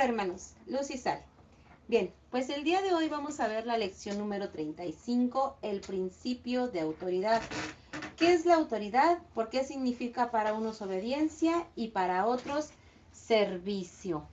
Hola hermanos, luz y sal. Bien, pues el día de hoy vamos a ver la lección número 35, el principio de autoridad. ¿Qué es la autoridad? ¿Por qué significa para unos obediencia y para otros servicio?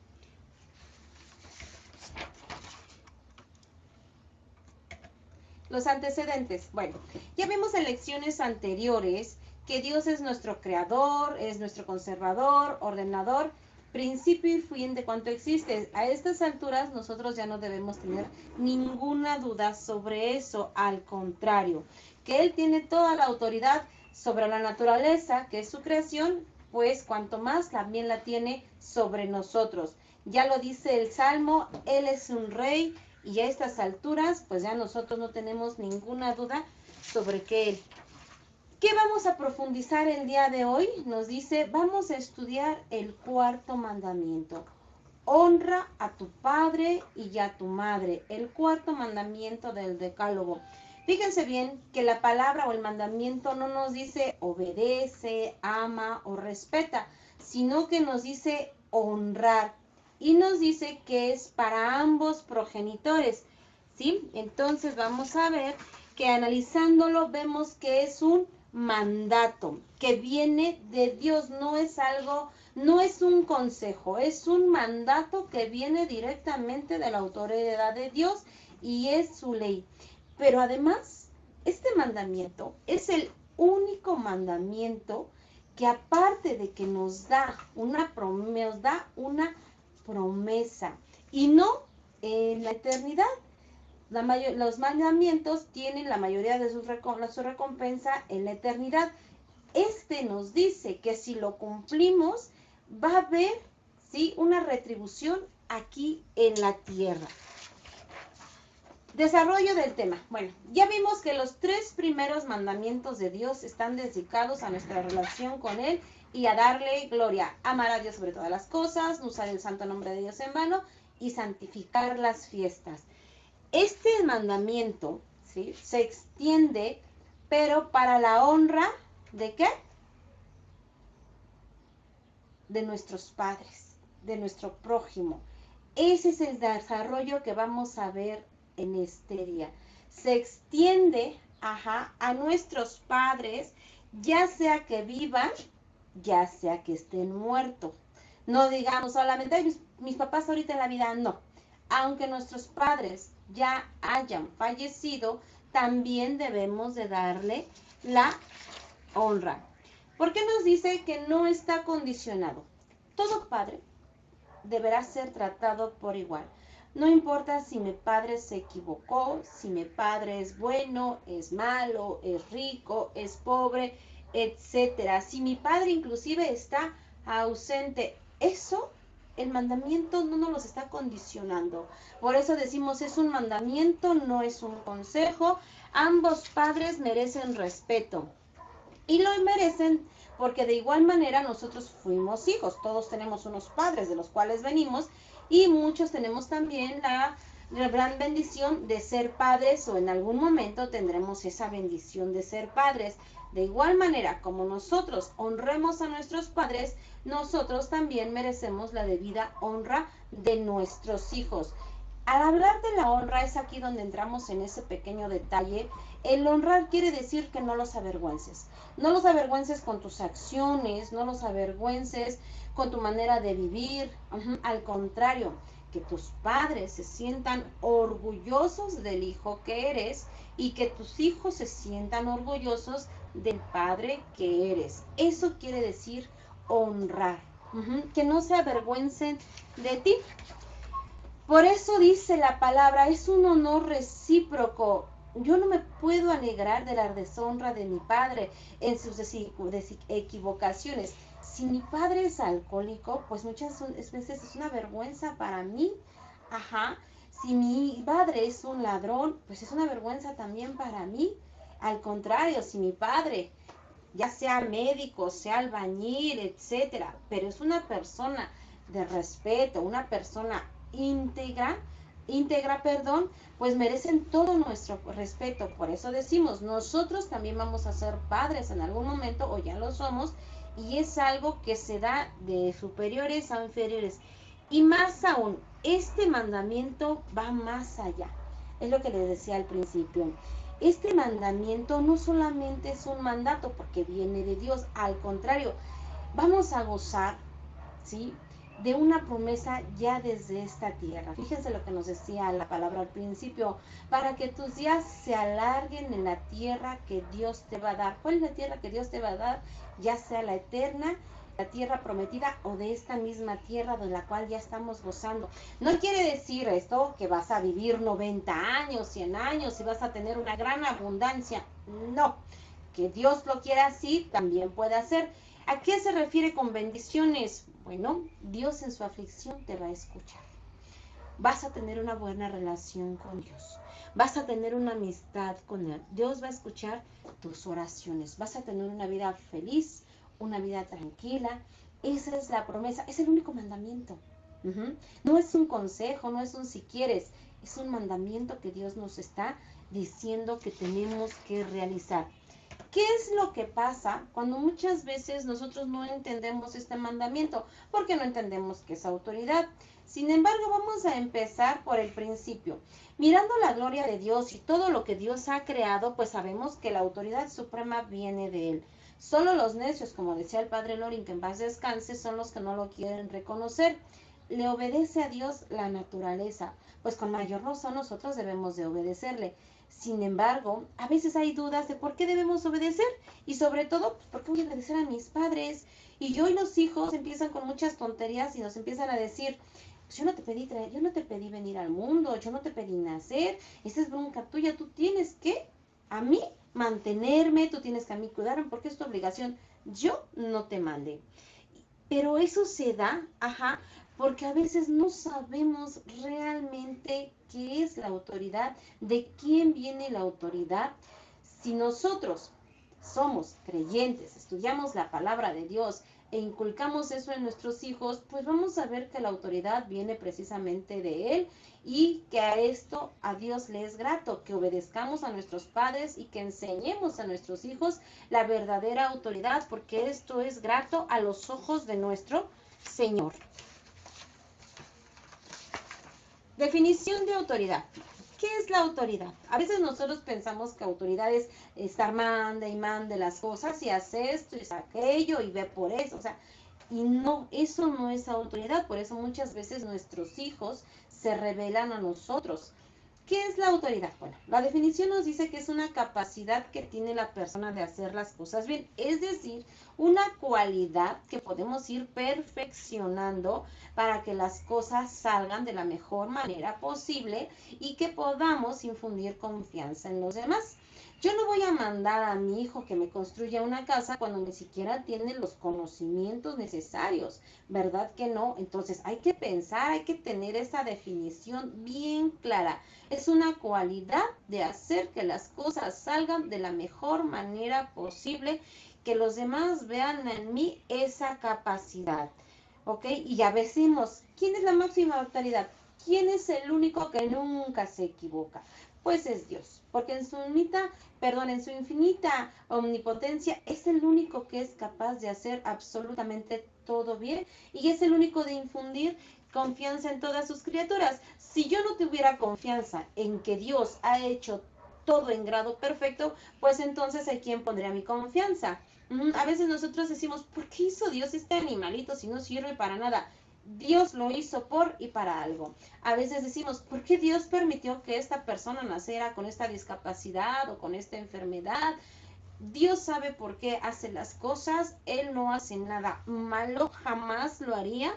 Los antecedentes. Bueno, ya vimos en lecciones anteriores que Dios es nuestro creador, es nuestro conservador, ordenador, principio y fin de cuanto existe. A estas alturas nosotros ya no debemos tener ninguna duda sobre eso, al contrario, que Él tiene toda la autoridad sobre la naturaleza, que es su creación, pues cuanto más también la tiene sobre nosotros. Ya lo dice el Salmo, Él es un rey, y a estas alturas, pues ya nosotros no tenemos ninguna duda sobre que Él. ¿Qué vamos a profundizar el día de hoy? Nos dice, vamos a estudiar el cuarto mandamiento. Honra a tu padre y a tu madre. El cuarto mandamiento del Decálogo. Fíjense bien que la palabra o el mandamiento no nos dice obedece, ama o respeta, sino que nos dice honrar. Y nos dice que es para ambos progenitores, ¿sí? Entonces vamos a ver que analizándolo vemos que es un mandato que viene de Dios, no es algo, no es un consejo, es un mandato que viene directamente de la autoridad de Dios y es su ley. Pero además, este mandamiento es el único mandamiento que aparte de que nos da una promesa y no en la eternidad. Los mandamientos tienen la mayoría de su recompensa en la eternidad. Este nos dice que si lo cumplimos va a haber, ¿sí?, una retribución aquí en la tierra. Desarrollo del tema. Bueno, ya vimos que los 3 primeros mandamientos de Dios están dedicados a nuestra relación con Él y a darle gloria. Amar a Dios sobre todas las cosas, no usar el santo nombre de Dios en vano y santificar las fiestas. Este mandamiento, ¿sí?, se extiende, pero para la honra, ¿de qué? De nuestros padres, de nuestro prójimo. Ese es el desarrollo que vamos a ver en este día. Se extiende, a nuestros padres, ya sea que vivan, ya sea que estén muertos. No digamos solamente mis papás ahorita en la vida, no. Aunque nuestros padres ya hayan fallecido, también debemos de darle la honra. ¿Por qué nos dice que no está condicionado? Todo padre deberá ser tratado por igual. No importa si mi padre se equivocó, si mi padre es bueno, es malo, es rico, es pobre, etcétera. Si mi padre inclusive está ausente, eso el mandamiento no nos los está condicionando. Por eso decimos es un mandamiento, no es un consejo. Ambos padres merecen respeto. Y lo merecen porque de igual manera nosotros fuimos hijos, todos tenemos unos padres de los cuales venimos y muchos tenemos también la gran bendición de ser padres o en algún momento tendremos esa bendición de ser padres. De igual manera como nosotros honremos a nuestros padres, nosotros también merecemos la debida honra de nuestros hijos. Al hablar de la honra es aquí donde entramos en ese pequeño detalle. El honrar quiere decir que no los avergüences. No los avergüences con tus acciones, no los avergüences con tu manera de vivir. Al contrario, que tus padres se sientan orgullosos del hijo que eres y que tus hijos se sientan orgullosos del padre que eres. Eso quiere decir honrar. Que no se avergüencen de ti. Por eso dice la palabra, es un honor recíproco. Yo no me puedo alegrar de la deshonra de mi padre en sus equivocaciones. Si mi padre es alcohólico, pues muchas veces es una vergüenza para mí. Si mi padre es un ladrón, pues es una vergüenza también para mí. Al contrario, si mi padre, ya sea médico, sea albañil, etcétera, pero es una persona de respeto, una persona íntegra, pues merecen todo nuestro respeto. Por eso decimos, nosotros también vamos a ser padres en algún momento, o ya lo somos, y es algo que se da de superiores a inferiores. Y más aún, este mandamiento va más allá. Es lo que les decía al principio. Este mandamiento no solamente es un mandato porque viene de Dios, al contrario, vamos a gozar, ¿sí?, de una promesa ya desde esta tierra. Fíjense lo que nos decía la palabra al principio, para que tus días se alarguen en la tierra que Dios te va a dar. ¿Cuál es la tierra que Dios te va a dar? Ya sea la eterna, la tierra prometida o de esta misma tierra de la cual ya estamos gozando. No quiere decir esto que vas a vivir 90 años, 100 años y vas a tener una gran abundancia. No, que Dios lo quiera así, también puede hacer. ¿A qué se refiere con bendiciones? Bueno, Dios en su aflicción te va a escuchar. Vas a tener una buena relación con Dios. Vas a tener una amistad con Él. Dios va a escuchar tus oraciones. Vas a tener una vida feliz, una vida tranquila. Esa es la promesa. Es el único mandamiento. No es un consejo, no es un si quieres. Es un mandamiento que Dios nos está diciendo que tenemos que realizar. ¿Qué es lo que pasa cuando muchas veces nosotros no entendemos este mandamiento? Porque no entendemos qué es autoridad. Sin embargo, vamos a empezar por el principio. Mirando la gloria de Dios y todo lo que Dios ha creado, pues sabemos que la autoridad suprema viene de Él. Solo los necios, como decía el padre Lorin, que en paz descanse, son los que no lo quieren reconocer. Le obedece a Dios la naturaleza, pues con mayor razón nosotros debemos de obedecerle. Sin embargo, a veces hay dudas de por qué debemos obedecer y sobre todo, pues, ¿por qué voy a obedecer a mis padres? Y yo y los hijos empiezan con muchas tonterías y nos empiezan a decir, pues yo no te pedí traer, yo no te pedí venir al mundo, yo no te pedí nacer, esa es bronca tuya, tú tienes que a mí mantenerme, tú tienes que a mí cuidarme porque es tu obligación, yo no te mandé. Pero eso se da, porque a veces no sabemos realmente qué es la autoridad, de quién viene la autoridad. Si nosotros somos creyentes, estudiamos la palabra de Dios e inculcamos eso en nuestros hijos, pues vamos a ver que la autoridad viene precisamente de Él y que a esto a Dios le es grato, que obedezcamos a nuestros padres y que enseñemos a nuestros hijos la verdadera autoridad, porque esto es grato a los ojos de nuestro Señor. Definición de autoridad. ¿Qué es la autoridad? A veces nosotros pensamos que autoridad es estar mande y mande las cosas y hace esto y hace aquello y ve por eso, o sea, y no, eso no es autoridad, por eso muchas veces nuestros hijos se rebelan a nosotros. ¿Qué es la autoridad? Bueno, la definición nos dice que es una capacidad que tiene la persona de hacer las cosas bien, es decir, una cualidad que podemos ir perfeccionando para que las cosas salgan de la mejor manera posible y que podamos infundir confianza en los demás. Yo no voy a mandar a mi hijo que me construya una casa cuando ni siquiera tiene los conocimientos necesarios, ¿verdad que no? Entonces hay que pensar, hay que tener esa definición bien clara. Es una cualidad de hacer que las cosas salgan de la mejor manera posible, que los demás vean en mí esa capacidad. ¿Ok? Y ya decimos, ¿quién es la máxima autoridad? ¿Quién es el único que nunca se equivoca? Pues es Dios, porque en su infinita omnipotencia es el único que es capaz de hacer absolutamente todo bien y es el único de infundir confianza en todas sus criaturas. Si yo no tuviera confianza en que Dios ha hecho todo en grado perfecto, pues entonces ¿en quién pondría mi confianza? A veces nosotros decimos, ¿por qué hizo Dios este animalito si no sirve para nada? Dios lo hizo por y para algo. A veces decimos, ¿por qué Dios permitió que esta persona naciera con esta discapacidad o con esta enfermedad? Dios sabe por qué hace las cosas, Él no hace nada malo, jamás lo haría.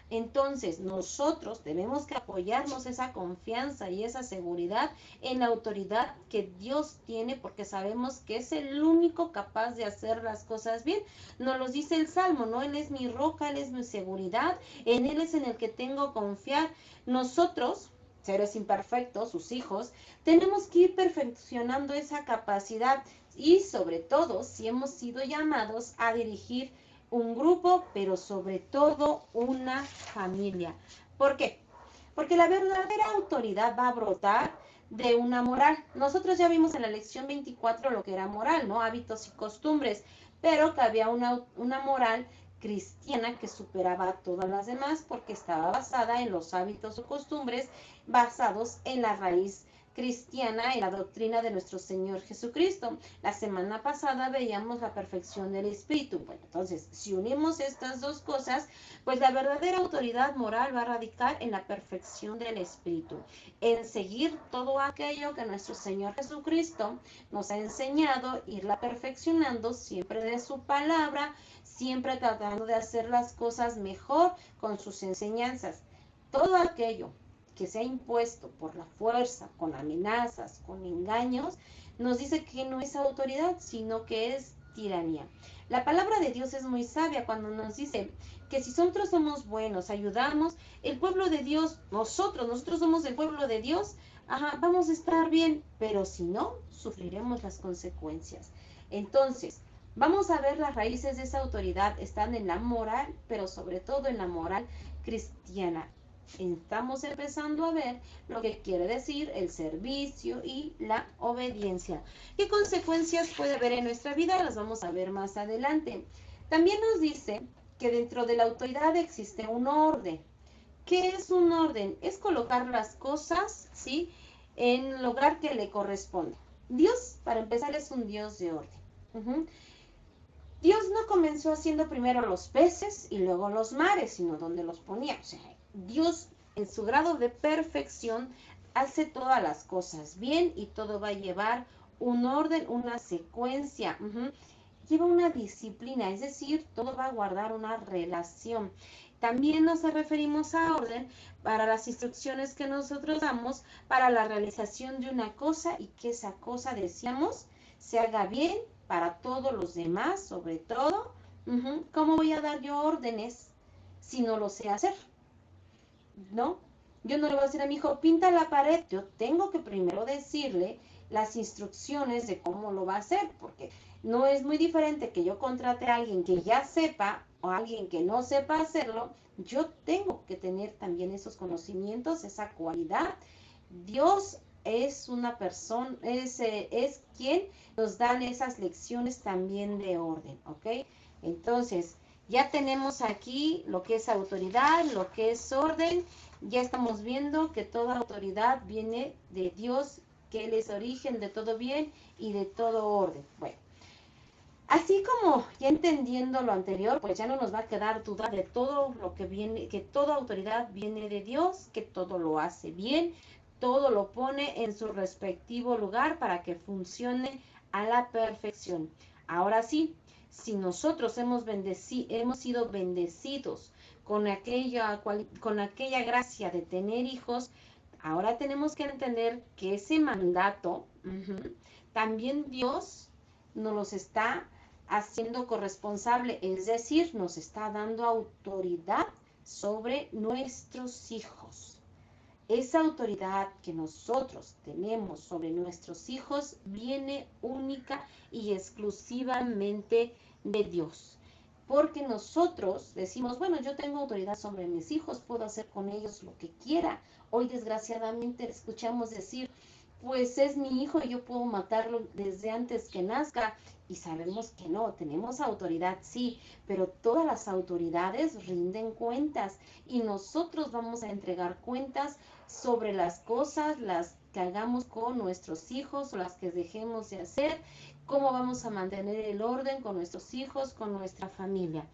Entonces nosotros tenemos que apoyarnos esa confianza y esa seguridad en la autoridad que Dios tiene, porque sabemos que es el único capaz de hacer las cosas bien. Nos lo dice el Salmo, ¿no? Él es mi roca, Él es mi seguridad, en Él es en el que tengo confiar. Nosotros, seres imperfectos, sus hijos, tenemos que ir perfeccionando esa capacidad y sobre todo si hemos sido llamados a dirigir un grupo, pero sobre todo una familia. ¿Por qué? Porque la verdadera autoridad va a brotar de una moral. Nosotros ya vimos en la lección 24 lo que era moral, ¿no? Hábitos y costumbres, pero que había una moral cristiana que superaba a todas las demás porque estaba basada en los hábitos o costumbres basados en la raíz cristiana y la doctrina de nuestro Señor Jesucristo. La semana pasada veíamos la perfección del Espíritu. Bueno, entonces, si unimos estas dos cosas, pues la verdadera autoridad moral va a radicar en la perfección del Espíritu, en seguir todo aquello que nuestro Señor Jesucristo nos ha enseñado, irla perfeccionando siempre de su palabra, siempre tratando de hacer las cosas mejor con sus enseñanzas. Todo aquello que se ha impuesto por la fuerza, con amenazas, con engaños, nos dice que no es autoridad, sino que es tiranía. La palabra de Dios es muy sabia cuando nos dice que si nosotros somos buenos, ayudamos, el pueblo de Dios, nosotros somos el pueblo de Dios, vamos a estar bien, pero si no, sufriremos las consecuencias. Entonces, vamos a ver las raíces de esa autoridad, están en la moral, pero sobre todo en la moral cristiana. Estamos empezando a ver lo que quiere decir el servicio y la obediencia. ¿Qué consecuencias puede haber en nuestra vida? Las vamos a ver más adelante. También nos dice que dentro de la autoridad existe un orden. ¿Qué es un orden? Es colocar las cosas, ¿sí?, en el lugar que le corresponde. Dios, para empezar, es un Dios de orden. Dios no comenzó haciendo primero los peces y luego los mares, sino donde los ponía. O sea, Dios en su grado de perfección hace todas las cosas bien y todo va a llevar un orden, una secuencia. Lleva una disciplina, es decir, todo va a guardar una relación. También nos referimos a orden para las instrucciones que nosotros damos para la realización de una cosa y que esa cosa, decíamos, se haga bien para todos los demás, sobre todo. ¿Cómo voy a dar yo órdenes si no lo sé hacer? ¿No? Yo no le voy a decir a mi hijo, pinta la pared. Yo tengo que primero decirle las instrucciones de cómo lo va a hacer, porque no es muy diferente que yo contrate a alguien que ya sepa o a alguien que no sepa hacerlo. Yo tengo que tener también esos conocimientos, esa cualidad. Dios es una persona, es quien nos dan esas lecciones también de orden, ¿ok? Entonces, ya tenemos aquí lo que es autoridad, lo que es orden. Ya estamos viendo que toda autoridad viene de Dios, que Él es origen de todo bien y de todo orden. Bueno, así como ya entendiendo lo anterior, pues ya no nos va a quedar duda de todo lo que viene, que toda autoridad viene de Dios, que todo lo hace bien, todo lo pone en su respectivo lugar para que funcione a la perfección. Ahora sí, si nosotros hemos sido bendecidos con aquella gracia de tener hijos, ahora tenemos que entender que ese mandato, también Dios nos los está haciendo corresponsable, es decir, nos está dando autoridad sobre nuestros hijos. Esa autoridad que nosotros tenemos sobre nuestros hijos viene única y exclusivamente de Dios. Porque nosotros decimos, bueno, yo tengo autoridad sobre mis hijos, puedo hacer con ellos lo que quiera. Hoy desgraciadamente escuchamos decir, pues es mi hijo y yo puedo matarlo desde antes que nazca. Y sabemos que no, tenemos autoridad, sí, pero todas las autoridades rinden cuentas y nosotros vamos a entregar cuentas sobre las cosas, las que hagamos con nuestros hijos o las que dejemos de hacer, cómo vamos a mantener el orden con nuestros hijos, con nuestra familia.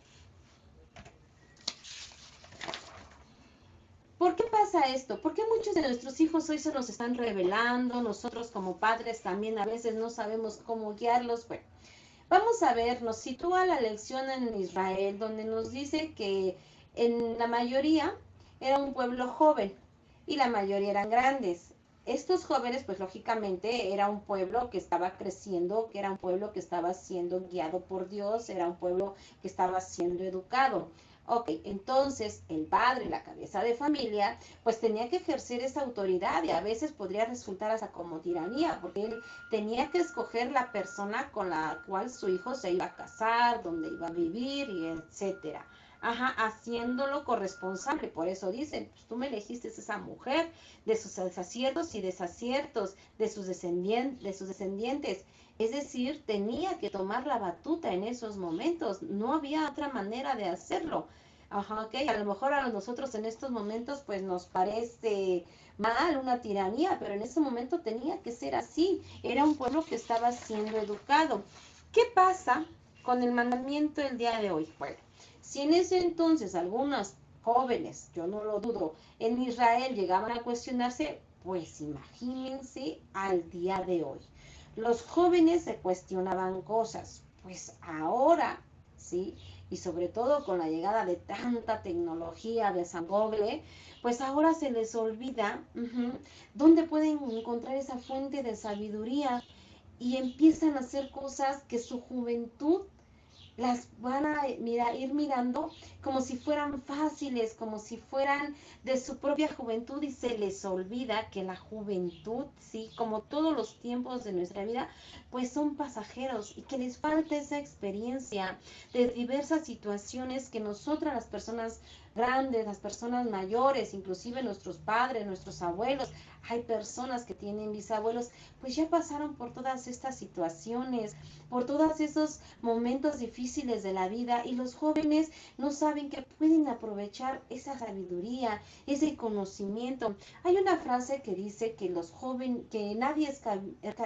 ¿Por qué pasa esto? ¿Por qué muchos de nuestros hijos hoy se nos están revelando? Nosotros como padres también a veces no sabemos cómo guiarlos. Bueno, vamos a ver, nos sitúa la lección en Israel, donde nos dice que en la mayoría era un pueblo joven y la mayoría eran grandes. Estos jóvenes, pues lógicamente era un pueblo que estaba creciendo, que era un pueblo que estaba siendo guiado por Dios, era un pueblo que estaba siendo educado. Ok, entonces el padre, la cabeza de familia, pues tenía que ejercer esa autoridad y a veces podría resultar hasta como tiranía, porque él tenía que escoger la persona con la cual su hijo se iba a casar, dónde iba a vivir y etcétera. ajá, haciéndolo corresponsable. Por eso dicen, pues tú me elegiste esa mujer, de sus aciertos y desaciertos, de sus descendientes. Es decir, tenía que tomar la batuta en esos momentos, no había otra manera de hacerlo. Ajá, ok, a lo mejor a nosotros en estos momentos pues nos parece mal, una tiranía, pero en ese momento tenía que ser así, era un pueblo que estaba siendo educado. ¿Qué pasa con el mandamiento el día de hoy? Bueno, si en ese entonces algunos jóvenes, yo no lo dudo, en Israel llegaban a cuestionarse, pues imagínense al día de hoy. Los jóvenes se cuestionaban cosas, pues ahora, ¿sí? Y sobre todo con la llegada de tanta tecnología de San Google, pues ahora se les olvida dónde pueden encontrar esa fuente de sabiduría y empiezan a hacer cosas que su juventud las van a ir mirando como si fueran fáciles, como si fueran de su propia juventud y se les olvida que la juventud, sí, como todos los tiempos de nuestra vida, pues son pasajeros y que les falta esa experiencia de diversas situaciones que nosotras las personas grandes, las personas mayores, inclusive nuestros padres, nuestros abuelos, hay personas que tienen bisabuelos, pues ya pasaron por todas estas situaciones, por todos esos momentos difíciles de la vida y los jóvenes no saben que pueden aprovechar esa sabiduría, ese conocimiento. Hay una frase que dice que los jóvenes, que nadie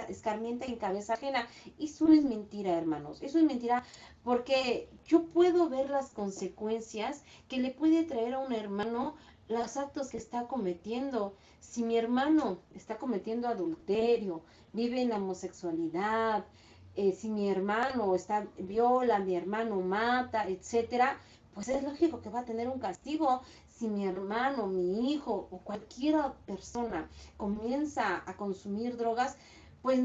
escarmienta en cabeza ajena, y eso es mentira, hermanos, eso es mentira porque yo puedo ver las consecuencias que le puede traer a un hermano los actos que está cometiendo. Si mi hermano está cometiendo adulterio, vive en la homosexualidad, si mi hermano está viola, mi hermano mata, etcétera, pues es lógico que va a tener un castigo. Si mi hermano, mi hijo o cualquier persona comienza a consumir drogas, pues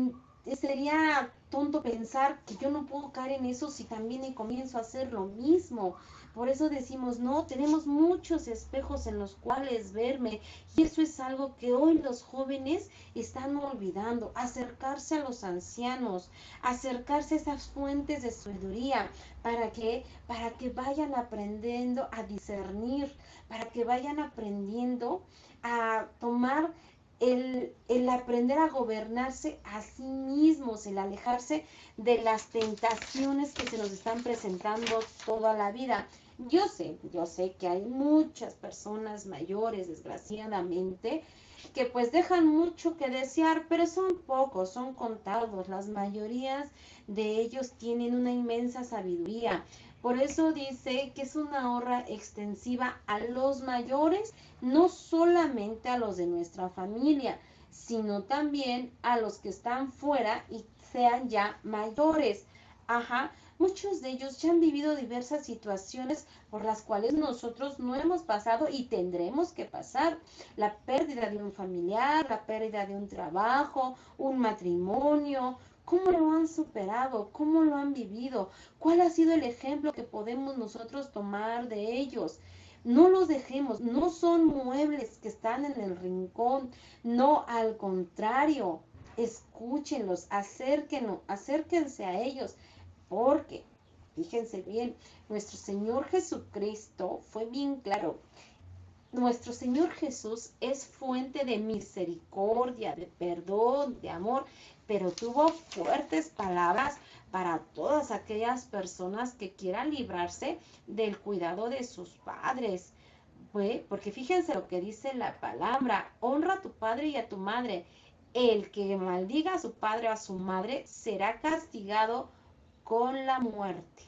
sería tonto pensar que yo no puedo caer en eso si también comienzo a hacer lo mismo. Por eso decimos, no, tenemos muchos espejos en los cuales verme y eso es algo que hoy los jóvenes están olvidando, acercarse a los ancianos, acercarse a esas fuentes de sabiduría, para que vayan aprendiendo a discernir, para que vayan aprendiendo a tomar el aprender a gobernarse a sí mismos, el alejarse de las tentaciones que se nos están presentando toda la vida. Yo sé que hay muchas personas mayores, desgraciadamente, que pues dejan mucho que desear, pero son pocos, son contados. Las mayorías de ellos tienen una inmensa sabiduría. Por eso dice que es una honra extensiva a los mayores, no solamente a los de nuestra familia, sino también a los que están fuera y sean ya mayores. Ajá, muchos de ellos ya han vivido diversas situaciones por las cuales nosotros no hemos pasado y tendremos que pasar. La pérdida de un familiar, la pérdida de un trabajo, un matrimonio. ¿Cómo lo han superado? ¿Cómo lo han vivido? ¿Cuál ha sido el ejemplo que podemos nosotros tomar de ellos? No los dejemos, no son muebles que están en el rincón, no, al contrario, escúchenlos, acérquense a ellos, porque, fíjense bien, nuestro Señor Jesucristo fue bien claro. Nuestro Señor Jesús es fuente de misericordia, de perdón, de amor, pero tuvo fuertes palabras para todas aquellas personas que quieran librarse del cuidado de sus padres. Porque fíjense lo que dice la palabra, honra a tu padre y a tu madre. El que maldiga a su padre o a su madre será castigado con la muerte,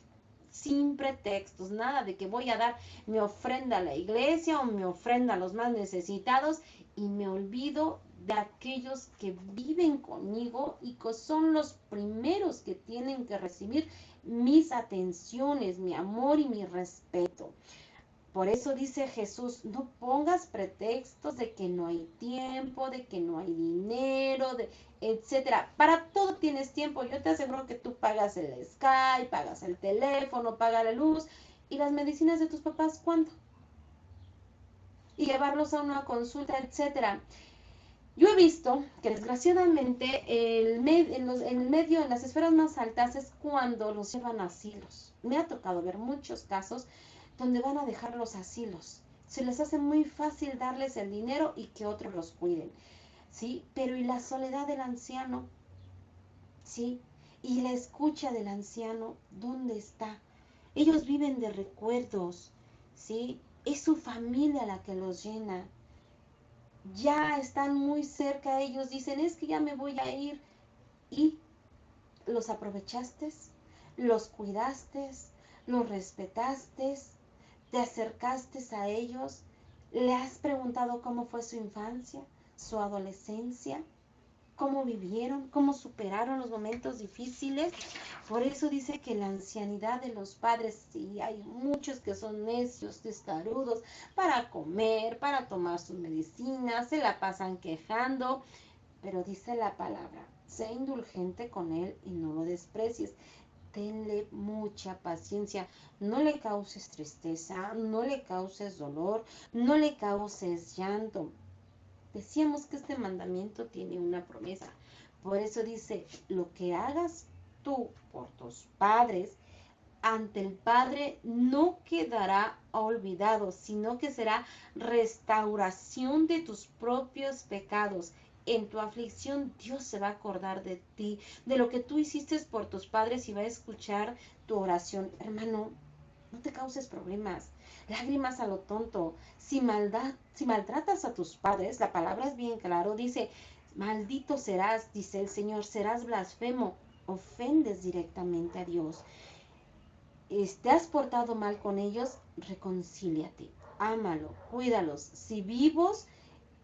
sin pretextos, nada de que voy a dar mi ofrenda a la iglesia o mi ofrenda a los más necesitados y me olvido de aquellos que viven conmigo y que son los primeros que tienen que recibir mis atenciones, mi amor y mi respeto. Por eso dice Jesús, no pongas pretextos de que no hay tiempo, de que no hay dinero, etcétera. Para todo tienes tiempo. Yo te aseguro que tú pagas el Skype, pagas el teléfono, pagas la luz y las medicinas de tus papás, ¿cuánto? Y llevarlos a una consulta, etcétera. Yo he visto que desgraciadamente en el medio, en las esferas más altas, es cuando los llevan a asilos. Me ha tocado ver muchos casos donde van a dejar los asilos. Se les hace muy fácil darles el dinero y que otros los cuiden, ¿sí? Pero ¿y la soledad del anciano? ¿Sí? ¿Y la escucha del anciano? ¿Dónde está? Ellos viven de recuerdos, ¿sí? Es su familia la que los llena. Ya están muy cerca, ellos dicen, es que ya me voy a ir. Y los aprovechaste, los cuidaste, los respetaste, te acercaste a ellos, le has preguntado cómo fue su infancia, su adolescencia, cómo vivieron, cómo superaron los momentos difíciles. Por eso dice que la ancianidad de los padres, sí, hay muchos que son necios, testarudos, para comer, para tomar sus medicinas, se la pasan quejando, pero dice la palabra, sé indulgente con él y no lo desprecies. Tenle mucha paciencia, no le causes tristeza, no le causes dolor, no le causes llanto. Decíamos que este mandamiento tiene una promesa. Por eso dice, lo que hagas tú por tus padres, ante el Padre no quedará olvidado, sino que será restauración de tus propios pecados. En tu aflicción Dios se va a acordar de ti, de lo que tú hiciste por tus padres y va a escuchar tu oración. Hermano, no te causes problemas, lágrimas a lo tonto. Si maltratas a tus padres, la palabra es bien claro, dice, maldito serás, dice el Señor, serás blasfemo, ofendes directamente a Dios. Te has portado mal con ellos, reconcíliate, ámalo, cuídalos. Si vivos,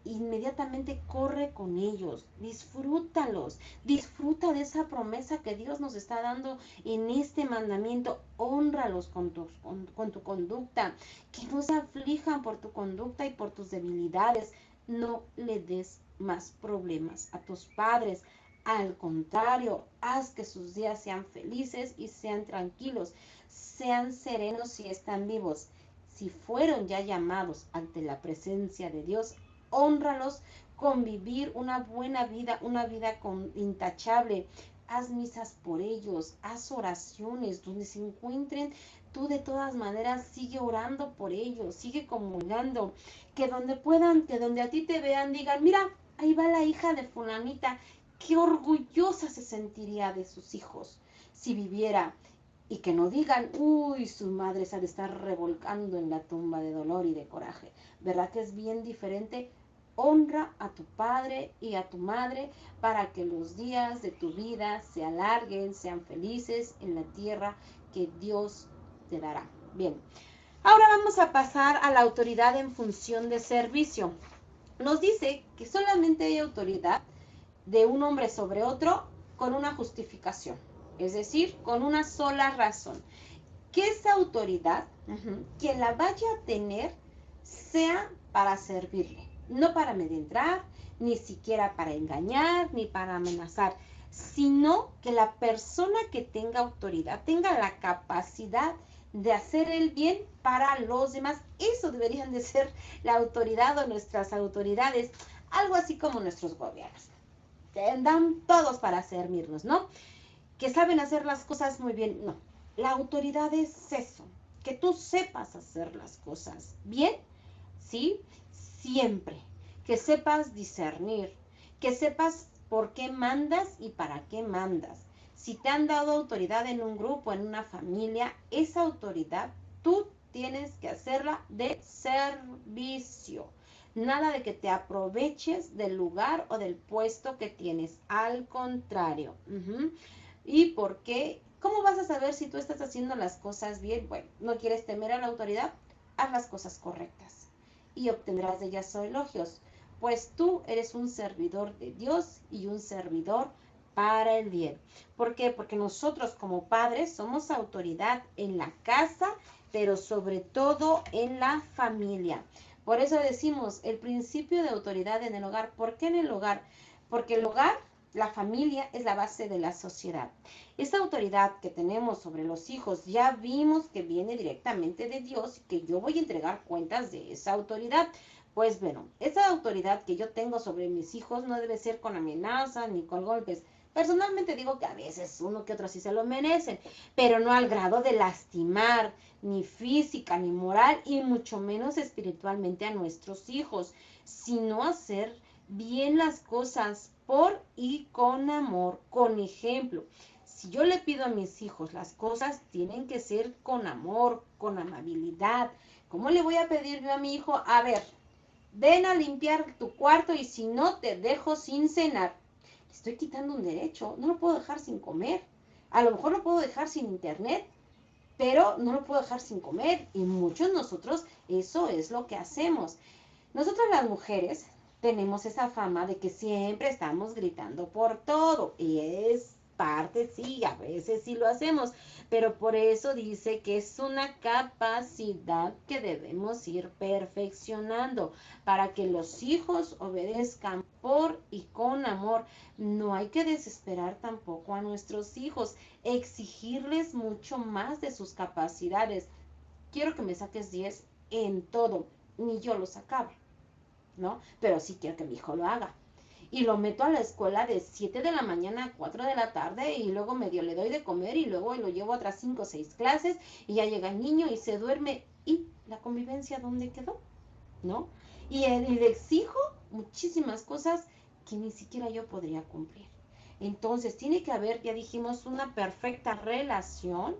inmediatamente corre con ellos, disfrútalos, disfruta de esa promesa que Dios nos está dando en este mandamiento, hónralos con tu conducta, que no se aflijan por tu conducta y por tus debilidades, no le des más problemas a tus padres, al contrario, haz que sus días sean felices y sean tranquilos, sean serenos si están vivos. Si fueron ya llamados ante la presencia de Dios, hónralos con vivir una buena vida, una vida intachable. Haz misas por ellos, haz oraciones donde se encuentren. Tú de todas maneras sigue orando por ellos, sigue comulgando, que donde puedan, que donde a ti te vean, digan, mira, ahí va la hija de fulanita, qué orgullosa se sentiría de sus hijos si viviera. Y que no digan, uy, su madre se ha de estar revolcando en la tumba de dolor y de coraje. ¿Verdad que es bien diferente? Honra a tu padre y a tu madre para que los días de tu vida se alarguen, sean felices en la tierra que Dios te dará. Bien, ahora vamos a pasar a la autoridad en función de servicio. Nos dice que solamente hay autoridad de un hombre sobre otro con una justificación, es decir, con una sola razón. Que esa autoridad, quien la vaya a tener, sea para servirle, no para amedrentar, ni siquiera para engañar, ni para amenazar, sino que la persona que tenga autoridad tenga la capacidad de hacer el bien para los demás. Eso deberían de ser la autoridad o nuestras autoridades, algo así como nuestros gobiernos. Dan todos para servirnos, ¿no? Que saben hacer las cosas muy bien, no. La autoridad es eso, que tú sepas hacer las cosas bien, ¿sí? Siempre. Que sepas discernir, que sepas por qué mandas y para qué mandas. Si te han dado autoridad en un grupo, en una familia, esa autoridad tú tienes que hacerla de servicio. Nada de que te aproveches del lugar o del puesto que tienes. Al contrario. ¿Y por qué? ¿Cómo vas a saber si tú estás haciendo las cosas bien? Bueno, ¿no quieres temer a la autoridad? Haz las cosas correctas y obtendrás de ellas elogios, pues tú eres un servidor de Dios y un servidor para el bien. ¿Por qué? Porque nosotros como padres somos autoridad en la casa, pero sobre todo en la familia. Por eso decimos el principio de autoridad en el hogar. ¿Por qué en el hogar? Porque el hogar, la familia, es la base de la sociedad. Esta autoridad que tenemos sobre los hijos, ya vimos que viene directamente de Dios y que yo voy a entregar cuentas de esa autoridad. Pues bueno, esa autoridad que yo tengo sobre mis hijos no debe ser con amenazas ni con golpes, Personalmente digo que a veces uno que otro sí se lo merecen, pero no al grado de lastimar, ni física, ni moral, y mucho menos espiritualmente a nuestros hijos, sino hacer bien las cosas por y con amor, con ejemplo. Si yo le pido a mis hijos las cosas, tienen que ser con amor, con amabilidad. ¿Cómo le voy a pedir yo a mi hijo? A ver, ven a limpiar tu cuarto y si no te dejo sin cenar. Le estoy quitando un derecho, no lo puedo dejar sin comer. A lo mejor lo puedo dejar sin internet, pero no lo puedo dejar sin comer. Y muchos nosotros eso es lo que hacemos. Nosotras las mujeres tenemos esa fama de que siempre estamos gritando por todo y es parte, sí, a veces sí lo hacemos, pero por eso dice que es una capacidad que debemos ir perfeccionando para que los hijos obedezcan por y con amor. No hay que desesperar tampoco a nuestros hijos, exigirles mucho más de sus capacidades. Quiero que me saques 10 en todo, ni yo lo sacaba, ¿no? Pero sí quiero que mi hijo lo haga. Y lo meto a la escuela de 7 de la mañana a 4 de la tarde y luego medio le doy de comer y luego lo llevo a otras 5 o 6 clases y ya llega el niño y se duerme. ¿Y la convivencia dónde quedó? ¿No? Y le exijo muchísimas cosas que ni siquiera yo podría cumplir. Entonces, tiene que haber, ya dijimos, una perfecta relación,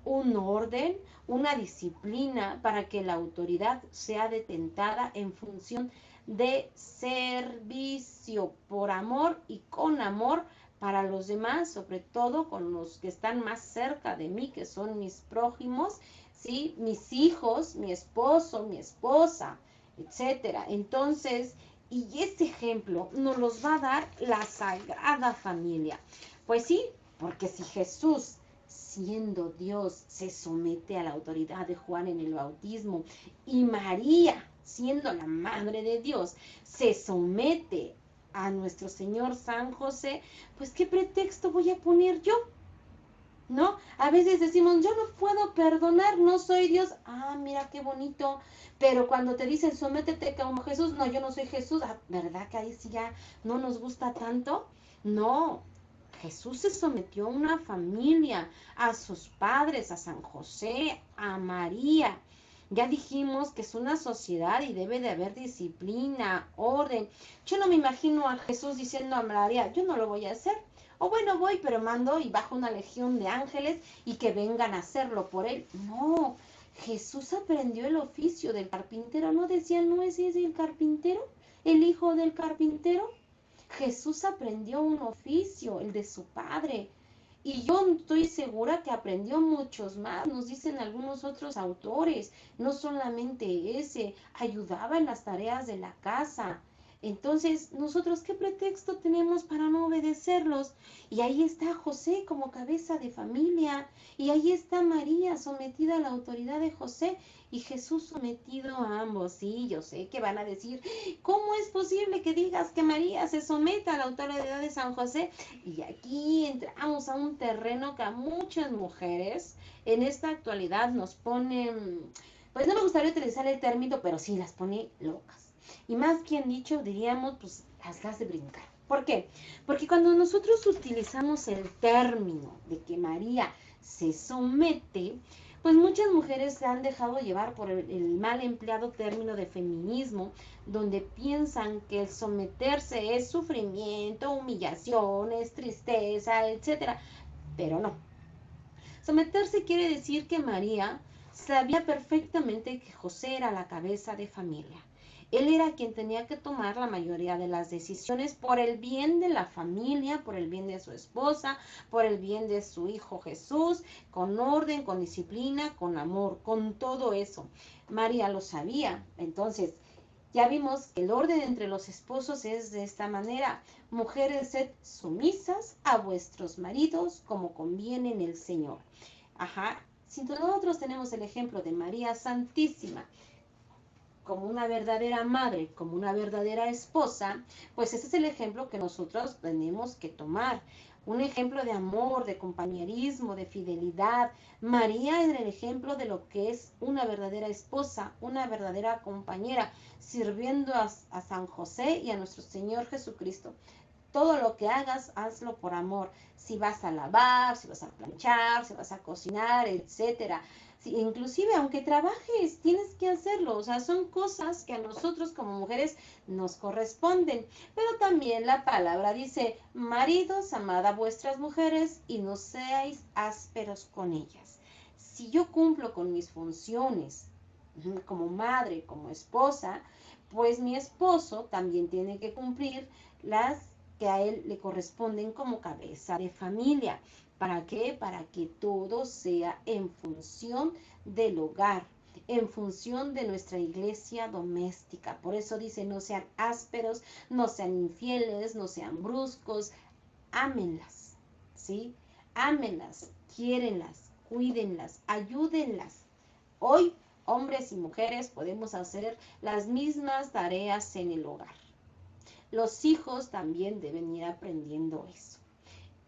un orden, una disciplina para que la autoridad sea detentada en función de servicio por amor y con amor para los demás, sobre todo con los que están más cerca de mí, que son mis prójimos, ¿sí? Mis hijos, mi esposo, mi esposa, etcétera. Entonces, y este ejemplo nos los va a dar la Sagrada Familia. Pues sí, porque si Jesús, siendo Dios, se somete a la autoridad de Juan en el bautismo y María, siendo la Madre de Dios, se somete a nuestro Señor San José, pues ¿qué pretexto voy a poner yo? ¿No? A veces decimos, yo no puedo perdonar, no soy Dios. Ah, mira qué bonito. Pero cuando te dicen, sométete como Jesús, no, yo no soy Jesús. Ah, ¿verdad que ahí sí ya no nos gusta tanto? No. Jesús se sometió a una familia, a sus padres, a San José, a María. Ya dijimos que es una sociedad y debe de haber disciplina, orden. Yo no me imagino a Jesús diciendo a María, yo no lo voy a hacer. O bueno, voy, pero mando y bajo una legión de ángeles y que vengan a hacerlo por él. No, Jesús aprendió el oficio del carpintero. ¿No decían, no es ese el carpintero? ¿El hijo del carpintero? Jesús aprendió un oficio, el de su padre. Y yo estoy segura que aprendió muchos más, nos dicen algunos otros autores, no solamente ese, ayudaba en las tareas de la casa. Entonces, nosotros, ¿qué pretexto tenemos para no obedecerlos? Y ahí está José como cabeza de familia, y ahí está María sometida a la autoridad de José, y Jesús sometido a ambos. Sí, yo sé que van a decir, ¿cómo es posible que digas que María se someta a la autoridad de San José? Y aquí entramos a un terreno que a muchas mujeres en esta actualidad nos ponen, pues no me gustaría utilizar el término, pero sí las pone locas. Y más bien dicho, diríamos, pues las hace brincar. ¿Por qué? Porque cuando nosotros utilizamos el término de que María se somete, pues muchas mujeres se han dejado llevar por el mal empleado término de feminismo, donde piensan que el someterse es sufrimiento, humillación, es tristeza, etcétera. Pero no. Someterse quiere decir que María sabía perfectamente que José era la cabeza de familia. Él era quien tenía que tomar la mayoría de las decisiones por el bien de la familia, por el bien de su esposa, por el bien de su hijo Jesús, con orden, con disciplina, con amor, con todo eso. María lo sabía. Entonces, ya vimos que el orden entre los esposos es de esta manera. Mujeres, sed sumisas a vuestros maridos como conviene en el Señor. Ajá. Si nosotros tenemos el ejemplo de María Santísima como una verdadera madre, como una verdadera esposa, pues ese es el ejemplo que nosotros tenemos que tomar. Un ejemplo de amor, de compañerismo, de fidelidad. María es el ejemplo de lo que es una verdadera esposa, una verdadera compañera, sirviendo a San José y a nuestro Señor Jesucristo. todo lo que hagas, hazlo por amor. Si vas a lavar, si vas a planchar, si vas a cocinar, etcétera. Sí, inclusive aunque trabajes, tienes que hacerlo. O sea, son cosas que a nosotros como mujeres nos corresponden. Pero también la palabra dice, maridos, amad a vuestras mujeres y no seáis ásperos con ellas. Si yo cumplo con mis funciones como madre, como esposa, pues mi esposo también tiene que cumplir las que a él le corresponden como cabeza de familia. ¿Para qué? Para que todo sea en función del hogar, en función de nuestra iglesia doméstica. Por eso dice, no sean ásperos, no sean infieles, no sean bruscos, ámenlas, ¿sí? Ámenlas, quiérenlas, cuídenlas, ayúdenlas. Hoy, hombres y mujeres podemos hacer las mismas tareas en el hogar. Los hijos también deben ir aprendiendo eso.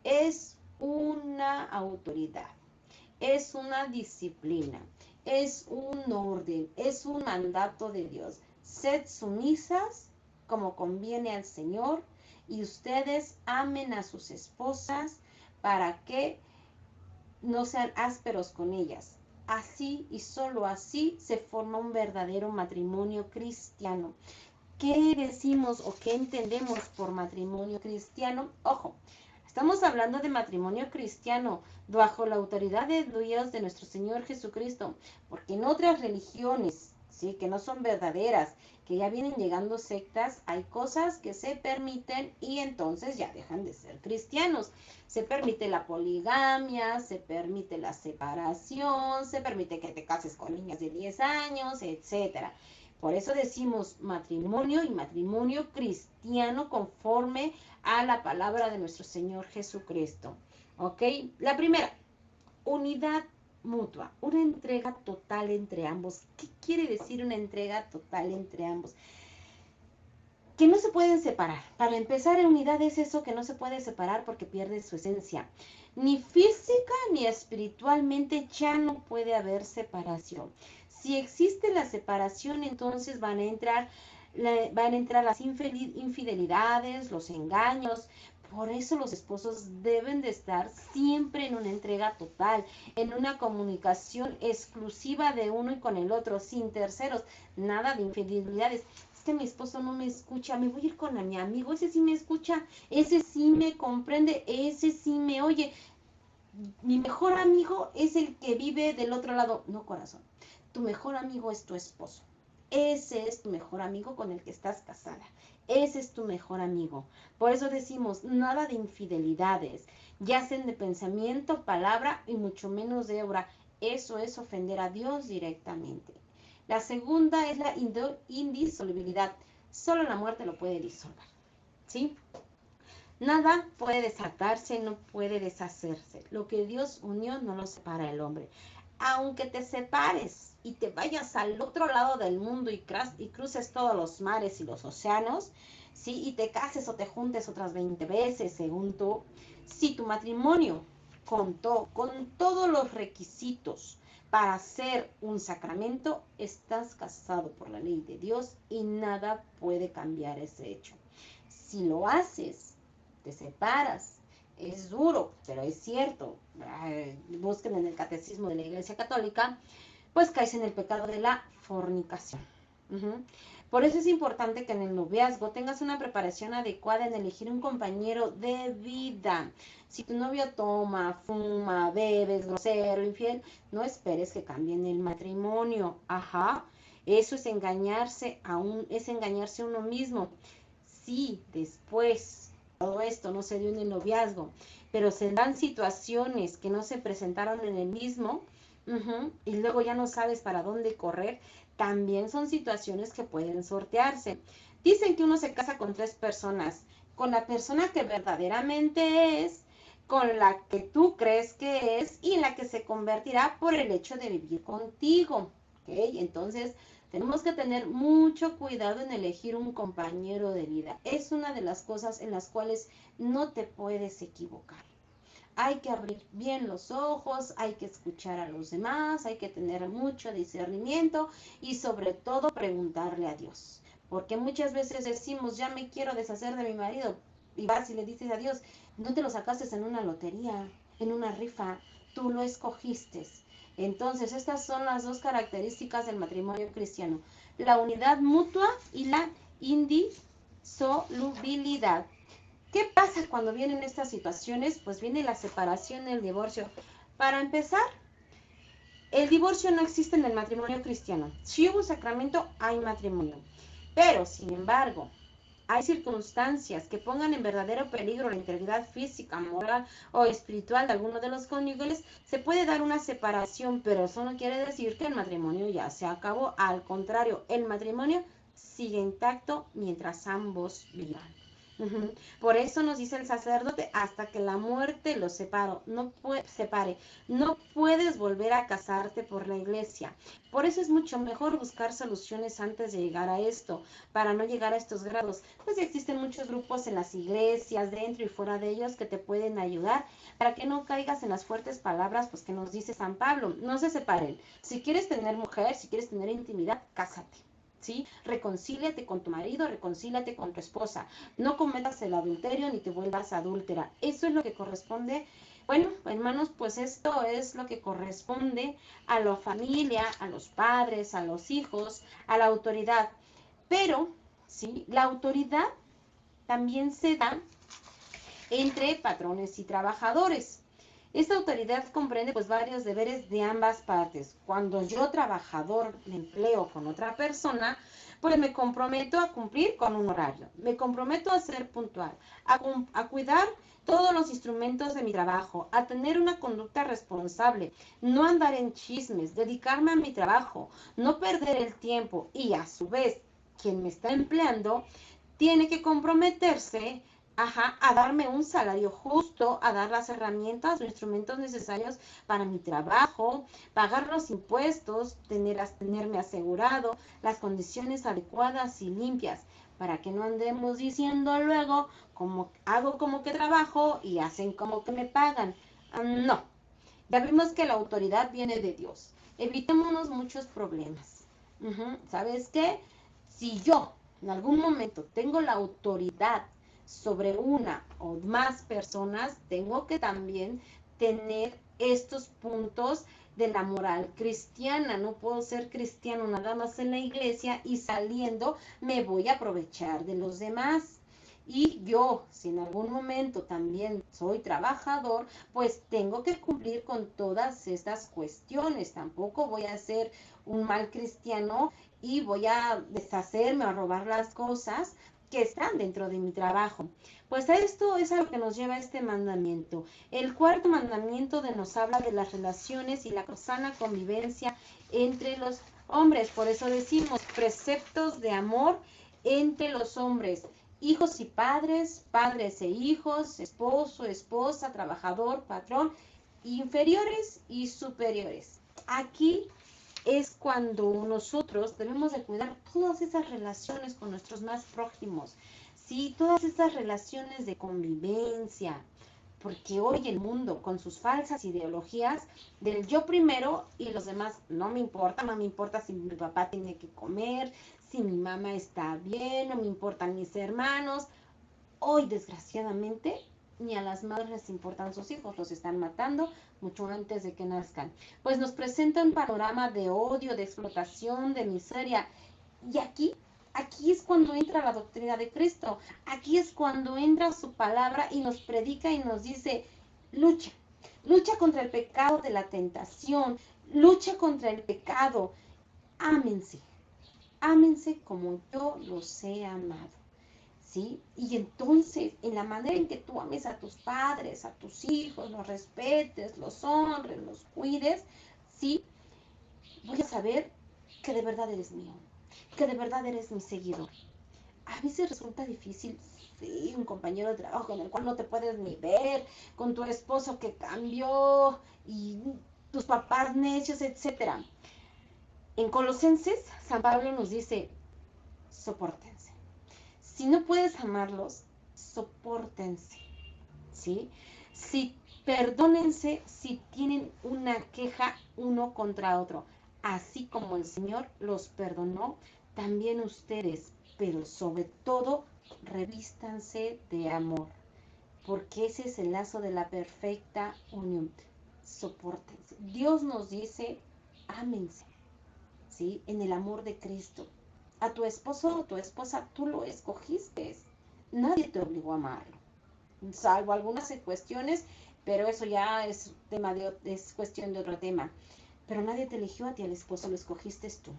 Es una autoridad, es una disciplina, es un orden, es un mandato de Dios. Sed sumisas como conviene al Señor y ustedes amen a sus esposas para que no sean ásperos con ellas. Así y solo así se forma un verdadero matrimonio cristiano. ¿Qué decimos o qué entendemos por matrimonio cristiano? Ojo, estamos hablando de matrimonio cristiano bajo la autoridad de Dios, de nuestro Señor Jesucristo, porque en otras religiones, sí, que no son verdaderas, que ya vienen llegando sectas, hay cosas que se permiten y entonces ya dejan de ser cristianos. Se permite la poligamia, se permite la separación, se permite que te cases con niñas de 10 años, etcétera. Por eso decimos matrimonio y matrimonio cristiano conforme a la palabra de nuestro Señor Jesucristo. ¿Ok? La primera, unidad mutua, una entrega total entre ambos. ¿Qué quiere decir una entrega total entre ambos? Que no se pueden separar. Para empezar, unidad es eso que no se puede separar porque pierde su esencia. Ni física ni espiritualmente ya no puede haber separación. Si existe la separación, entonces van a entrar las infidelidades, los engaños. Por eso los esposos deben de estar siempre en una entrega total, en una comunicación exclusiva de uno y con el otro, sin terceros, nada de infidelidades. Es que mi esposo no me escucha, me voy a ir con mi amigo, ese sí me escucha, ese sí me comprende, ese sí me oye. Mi mejor amigo es el que vive del otro lado. No, corazón, tu mejor amigo es tu esposo. Ese es tu mejor amigo con el que estás casada. Ese es tu mejor amigo. Por eso decimos, nada de infidelidades, ya sean de pensamiento, palabra y mucho menos de obra. Eso es ofender a Dios directamente. La segunda es la indisolubilidad. Solo la muerte lo puede disolver, ¿sí? Nada puede desatarse, no puede deshacerse. Lo que Dios unió no lo separa el hombre. Aunque te separes y te vayas al otro lado del mundo y cruces todos los mares y los océanos, ¿sí? Y te cases o te juntes otras 20 veces, según tú, si tu matrimonio contó con todos los requisitos para ser un sacramento, estás casado por la ley de Dios y nada puede cambiar ese hecho. Si lo haces, te separas, es duro, pero es cierto. Busquen en el catecismo de la Iglesia Católica, pues caes en el pecado de la fornicación. Por eso es importante que en el noviazgo tengas una preparación adecuada en elegir un compañero de vida. Si tu novio toma, fuma, bebe, es grosero, infiel, no esperes que cambien el matrimonio. Eso es engañarse a uno mismo. Si después todo esto no se dio en el noviazgo, pero se dan situaciones que no se presentaron en el mismo, y luego ya no sabes para dónde correr, también son situaciones que pueden sortearse. Dicen que uno se casa con 3 personas, con la persona que verdaderamente es, con la que tú crees que es y la que se convertirá por el hecho de vivir contigo. ¿Ok? Entonces, tenemos que tener mucho cuidado en elegir un compañero de vida. Es una de las cosas en las cuales no te puedes equivocar. Hay que abrir bien los ojos, hay que escuchar a los demás, hay que tener mucho discernimiento y sobre todo preguntarle a Dios. Porque muchas veces decimos, ya me quiero deshacer de mi marido. y vas y le dices a Dios, no te lo sacaste en una lotería, en una rifa, tú lo escogiste. Entonces, estas son las dos características del matrimonio cristiano, la unidad mutua y la indisolubilidad. ¿Qué pasa cuando vienen estas situaciones? Pues viene la separación, el divorcio. Para empezar, el divorcio no existe en el matrimonio cristiano. Si hubo sacramento, hay matrimonio. Pero, sin embargo, hay circunstancias que pongan en verdadero peligro la integridad física, moral o espiritual de alguno de los cónyuges, se puede dar una separación, pero eso no quiere decir que el matrimonio ya se acabó. Al contrario, el matrimonio sigue intacto mientras ambos vivan. Por eso nos dice el sacerdote, hasta que la muerte los separe. No puedes volver a casarte por la iglesia. Por eso es mucho mejor buscar soluciones antes de llegar a esto, para no llegar a estos grados. Pues existen muchos grupos en las iglesias, dentro y fuera de ellos, que te pueden ayudar para que no caigas en las fuertes palabras pues que nos dice San Pablo. No se separen. Si quieres tener mujer, si quieres tener intimidad, cásate. ¿Sí? Reconcíliate con tu marido, reconcíliate con tu esposa. No cometas el adulterio ni te vuelvas adúltera. Eso es lo que corresponde. Bueno, hermanos, pues esto es lo que corresponde a la familia, a los padres, a los hijos, a la autoridad. Pero, ¿sí? La autoridad también se da entre patrones y trabajadores. Esta autoridad comprende pues varios deberes de ambas partes. Cuando yo, trabajador, me empleo con otra persona, pues me comprometo a cumplir con un horario, me comprometo a ser puntual, a cuidar todos los instrumentos de mi trabajo, a tener una conducta responsable, no andar en chismes, dedicarme a mi trabajo, no perder el tiempo y a su vez quien me está empleando tiene que comprometerse a darme un salario justo, a dar las herramientas o instrumentos necesarios para mi trabajo, pagar los impuestos, tenerme asegurado, las condiciones adecuadas y limpias, para que no andemos diciendo luego hago como que trabajo y hacen como que me pagan. No, ya vimos que la autoridad viene de Dios. Evitémonos muchos problemas. ¿Sabes qué? Si yo en algún momento tengo la autoridad sobre una o más personas, tengo que también tener estos puntos de la moral cristiana. No puedo ser cristiano nada más en la iglesia y saliendo me voy a aprovechar de los demás. Y yo, si en algún momento también soy trabajador, pues tengo que cumplir con todas estas cuestiones. Tampoco voy a ser un mal cristiano y voy a deshacerme o a robar las cosas que están dentro de mi trabajo. Pues a esto es a lo que nos lleva este mandamiento. El cuarto mandamiento nos habla de las relaciones y la sana convivencia entre los hombres. Por eso decimos preceptos de amor entre los hombres. Hijos y padres, padres e hijos, esposo, esposa, trabajador, patrón, inferiores y superiores. Aquí es cuando nosotros debemos de cuidar todas esas relaciones con nuestros más prójimos, ¿sí? Todas esas relaciones de convivencia, porque hoy el mundo con sus falsas ideologías del yo primero y los demás no me importa si mi papá tiene que comer, si mi mamá está bien, no me importan mis hermanos. Hoy, desgraciadamente, ni a las madres les importan sus hijos, los están matando mucho antes de que nazcan. Pues nos presenta un panorama de odio, de explotación, de miseria. Y aquí es cuando entra la doctrina de Cristo. Aquí es cuando entra su palabra y nos predica y nos dice, lucha contra el pecado de la tentación, lucha contra el pecado. Ámense como yo los he amado. ¿Sí? Y entonces, en la manera en que tú ames a tus padres, a tus hijos, los respetes, los honres, los cuides, ¿sí? Voy a saber que de verdad eres mío, que de verdad eres mi seguidor. A veces resulta difícil, sí, un compañero de trabajo con el cual no te puedes ni ver, con tu esposo que cambió y tus papás necios, etc. En Colosenses, San Pablo nos dice, sopórtense. Si no puedes amarlos, sopórtense, ¿sí? Perdónense si tienen una queja uno contra otro. Así como el Señor los perdonó, también ustedes pero sobre todo revístanse de amor, porque ese es el lazo de la perfecta unión. Sopórtense. Dios nos dice, ámense, ¿sí? En el amor de Cristo. A tu esposo o tu esposa tú lo escogiste. Nadie te obligó a amarlo, salvo algunas cuestiones, pero eso ya es es cuestión de otro tema. Pero nadie te eligió a ti, al esposo, lo escogiste tú.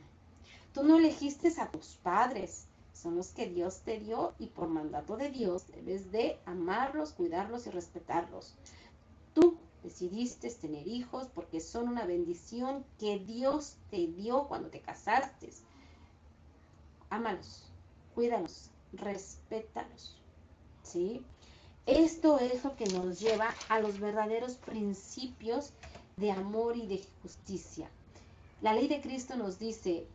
Tú no elegiste a tus padres, son los que Dios te dio y por mandato de Dios debes de amarlos, cuidarlos y respetarlos. Tú decidiste tener hijos porque son una bendición que Dios te dio cuando te casaste. Ámalos, cuídalos, respétalos, ¿sí? Esto es lo que nos lleva a los verdaderos principios de amor y de justicia. La ley de Cristo nos dice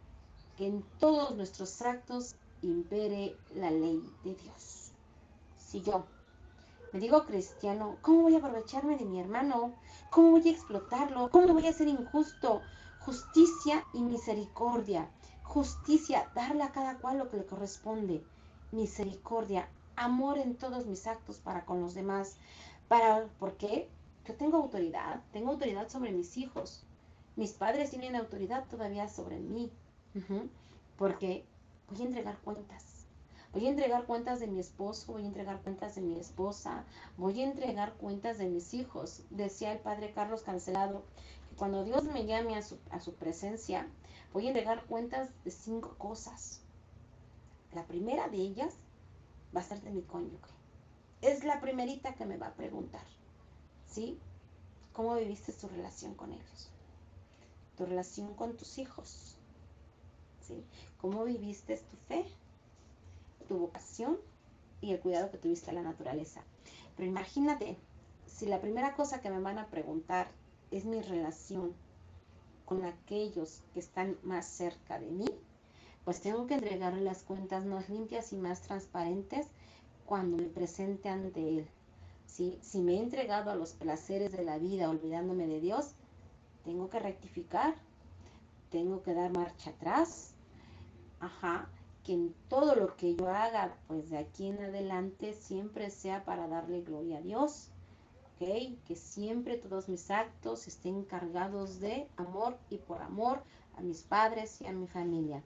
que en todos nuestros actos impere la ley de Dios. Si yo me digo cristiano, ¿cómo voy a aprovecharme de mi hermano? ¿Cómo voy a explotarlo? ¿Cómo voy a ser injusto? Justicia y misericordia. Justicia, darle a cada cual lo que le corresponde. Misericordia, amor en todos mis actos para con los demás. ¿Por qué? Yo tengo autoridad sobre mis hijos. Mis padres tienen autoridad todavía sobre mí. Porque voy a entregar cuentas. Voy a entregar cuentas de mi esposo, voy a entregar cuentas de mi esposa, voy a entregar cuentas de mis hijos. Decía el padre Carlos Cancelado, que cuando Dios me llame a su presencia, voy a entregar cuentas de 5 cosas. La primera de ellas va a ser de mi cónyuge. Es la primerita que me va a preguntar, ¿sí? ¿Cómo viviste tu relación con ellos? Tu relación con tus hijos, ¿sí? ¿Cómo viviste tu fe? Tu vocación y el cuidado que tuviste a la naturaleza. Pero imagínate, si la primera cosa que me van a preguntar es mi relación con aquellos que están más cerca de mí, pues tengo que entregarle las cuentas más limpias y más transparentes cuando me presente ante Él. ¿Sí? Si me he entregado a los placeres de la vida olvidándome de Dios, tengo que rectificar, tengo que dar marcha atrás, que en todo lo que yo haga, pues de aquí en adelante siempre sea para darle gloria a Dios, ¿ok? Que siempre todos mis actos estén cargados de amor y por amor a mis padres y a mi familia.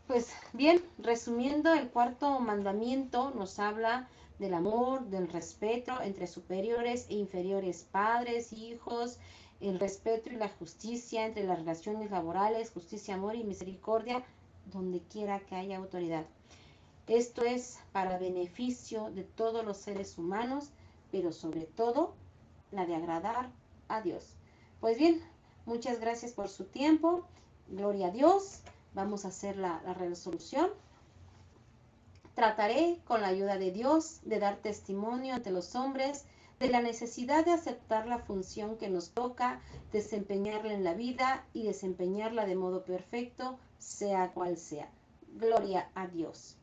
Pues bien, resumiendo, el 4.º mandamiento nos habla del amor, del respeto entre superiores e inferiores, padres, hijos, el respeto y la justicia entre las relaciones laborales, justicia, amor y misericordia, donde quiera que haya autoridad. Esto es para beneficio de todos los seres humanos, pero sobre todo la de agradar a Dios. Pues bien, muchas gracias por su tiempo. Gloria a Dios. Vamos a hacer la resolución. Trataré, con la ayuda de Dios, de dar testimonio ante los hombres de la necesidad de aceptar la función que nos toca, desempeñarla en la vida y desempeñarla de modo perfecto, sea cual sea. Gloria a Dios.